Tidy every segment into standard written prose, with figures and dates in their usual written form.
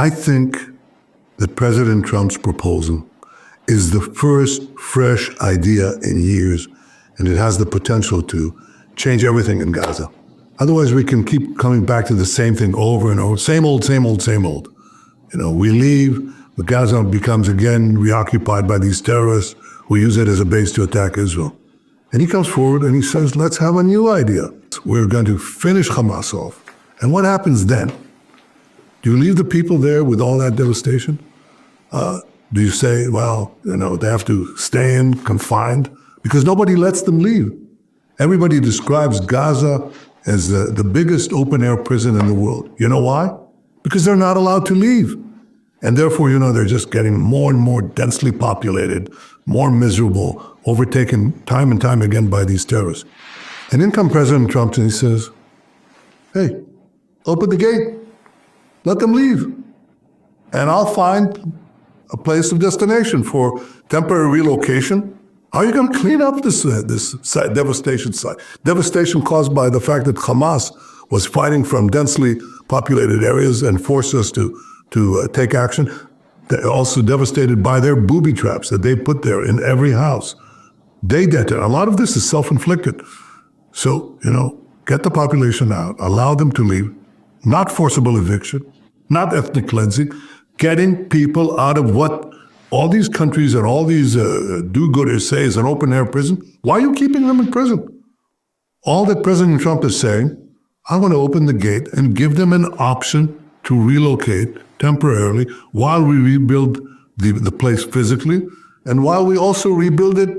I think that President Trump's proposal is the first fresh idea in years, and it has the potential to change everything in Gaza. Otherwise, we can keep coming back to the same thing over and over. Same old, same old, same old. We leave, but Gaza becomes again reoccupied by these terrorists who use it as a base to attack Israel. And he comes forward and he says, let's have a new idea. We're going to finish Hamas off. And what happens then? Do you leave the people there with all that devastation? Do you say, well, they have to stay in, confined? Because nobody lets them leave. Everybody describes Gaza as the biggest open-air prison in the world. You know why? Because they're not allowed to leave. And therefore, they're just getting more and more densely populated, more miserable, overtaken time and time again by these terrorists. And in comes President Trump and he says, hey, open the gate, let them leave. And I'll find a place of destination for temporary relocation. How are you going to clean up this devastation site? Devastation caused by the fact that Hamas was fighting from densely populated areas and forced us to take action. They're also devastated by their booby traps that they put there in every house. They detonate. A lot of this is self-inflicted. So, get the population out, allow them to leave, not forcible eviction, not ethnic cleansing, getting people out of what all these countries and all these do-gooders say is an open-air prison. Why are you keeping them in prison? All that President Trump is saying, I want to open the gate and give them an option to relocate temporarily while we rebuild the place physically and while we also rebuild it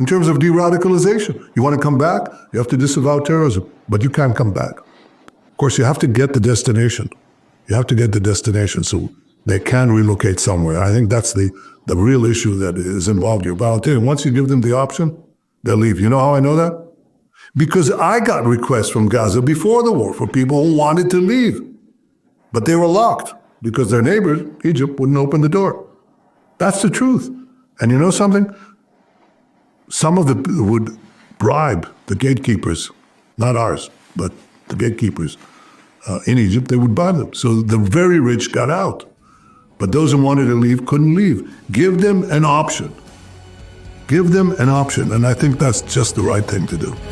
in terms of de-radicalization. You want to come back? You have to disavow terrorism, but you can't come back. Of course, you have to get the destination. You have to get the destination so they can relocate somewhere. I think that's the real issue that is involved here. But I'll tell you, once you give them the option, they'll leave. You know how I know that? Because I got requests from Gaza before the war for people who wanted to leave. But they were locked because their neighbors, Egypt, wouldn't open the door. That's the truth. And you know something? Some of them would bribe the gatekeepers, not ours, but the gatekeepers in Egypt, they would bribe them. So the very rich got out. But those who wanted to leave couldn't leave. Give them an option. Give them an option. And I think that's just the right thing to do.